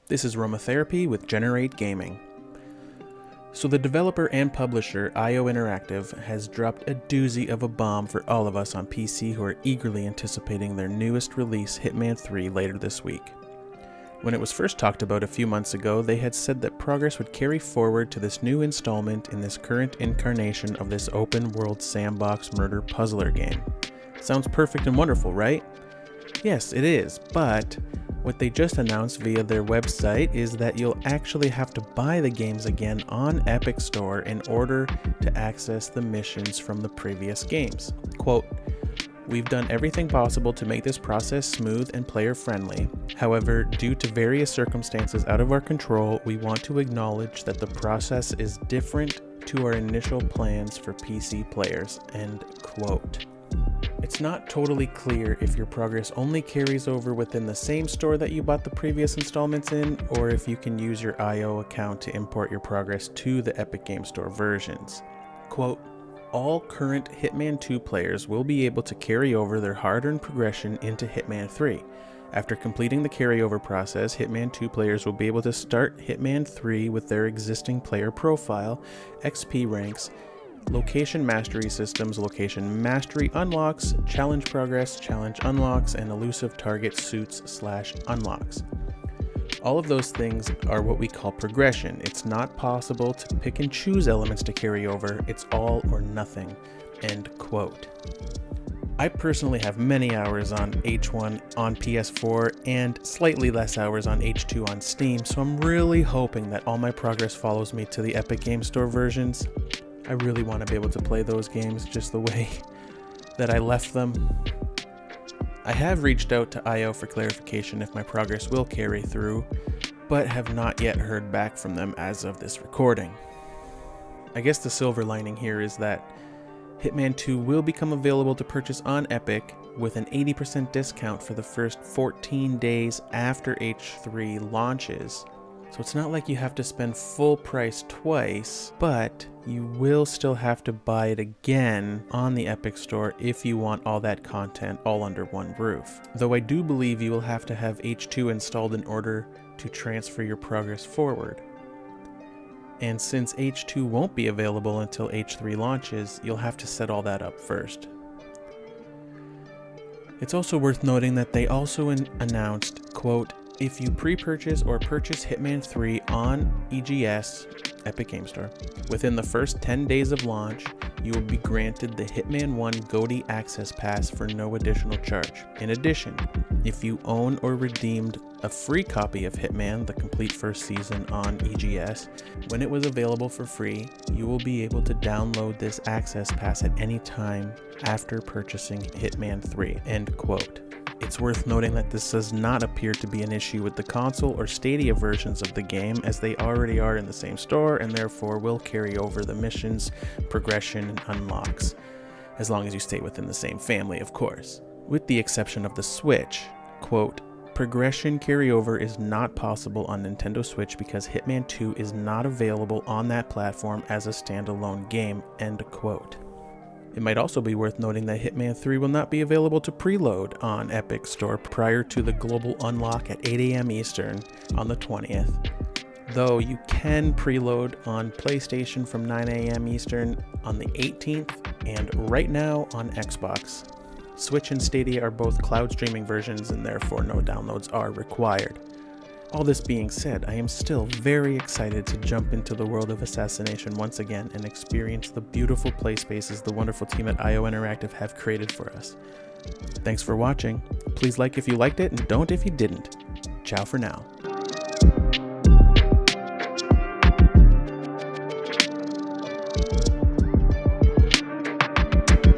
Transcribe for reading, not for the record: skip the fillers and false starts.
This is Aromatherapy with Generate Gaming. So the developer and publisher IO Interactive has dropped a doozy of a bomb for all of us on PC who are eagerly anticipating their newest release, Hitman 3, later this week. When it was first talked about a few months ago, they had said that progress would carry forward to this new installment in this current incarnation of this open-world sandbox murder puzzler game. Sounds perfect and wonderful, right? Yes, it is, but what they just announced via their website is that you'll actually have to buy the games again on Epic Store in order to access the missions from the previous games. Quote, "We've done everything possible to make this process smooth and player-friendly. However, due to various circumstances out of our control, we want to acknowledge that the process is different to our initial plans for PC players." End quote. It's not totally clear if your progress only carries over within the same store that you bought the previous installments in, or if you can use your IO account to import your progress to the Epic Game Store versions. Quote, "All current Hitman 2 players will be able to carry over their hard-earned progression into Hitman 3. After completing the carryover process, Hitman 2 players will be able to start Hitman 3 with their existing player profile, XP ranks, location mastery systems, location mastery unlocks, challenge progress, challenge unlocks, and elusive target suits/unlocks. All of those things are what we call progression. It's not possible to pick and choose elements to carry over. It's all or nothing." End quote. I personally have many hours on H1 on PS4 and slightly less hours on H2 on Steam, so I'm really hoping that all my progress follows me to the Epic Game Store versions. I really want to be able to play those games just the way that I left them. I have reached out to IO for clarification if my progress will carry through, but have not yet heard back from them as of this recording. I guess the silver lining here is that Hitman 2 will become available to purchase on Epic with an 80% discount for the first 14 days after H3 launches. So it's not like you have to spend full price twice, but you will still have to buy it again on the Epic Store if you want all that content all under one roof. Though I do believe you will have to have H2 installed in order to transfer your progress forward. And since H2 won't be available until H3 launches, you'll have to set all that up first. It's also worth noting that they also announced, quote, "If you pre-purchase or purchase Hitman 3 on EGS, Epic Game Store, within the first 10 days of launch, you will be granted the Hitman 1 GOTY Access Pass for no additional charge. In addition, if you own or redeemed a free copy of Hitman, the complete first season on EGS, when it was available for free, you will be able to download this Access Pass at any time after purchasing Hitman 3, end quote. It's worth noting that this does not appear to be an issue with the console or Stadia versions of the game, as they already are in the same store and therefore will carry over the missions, progression, and unlocks, as long as you stay within the same family, of course. With the exception of the Switch, quote, "Progression carryover is not possible on Nintendo Switch because Hitman 2 is not available on that platform as a standalone game," end quote. It might also be worth noting that Hitman 3 will not be available to preload on Epic Store prior to the global unlock at 8 AM Eastern on the 20th. Though you can preload on PlayStation from 9 AM Eastern on the 18th and right now on Xbox. Switch and Stadia are both cloud streaming versions and therefore no downloads are required. All this being said, I am still very excited to jump into the world of Assassination once again and experience the beautiful play spaces the wonderful team at IO Interactive have created for us. Thanks for watching. Please like if you liked it and don't if you didn't. Ciao for now.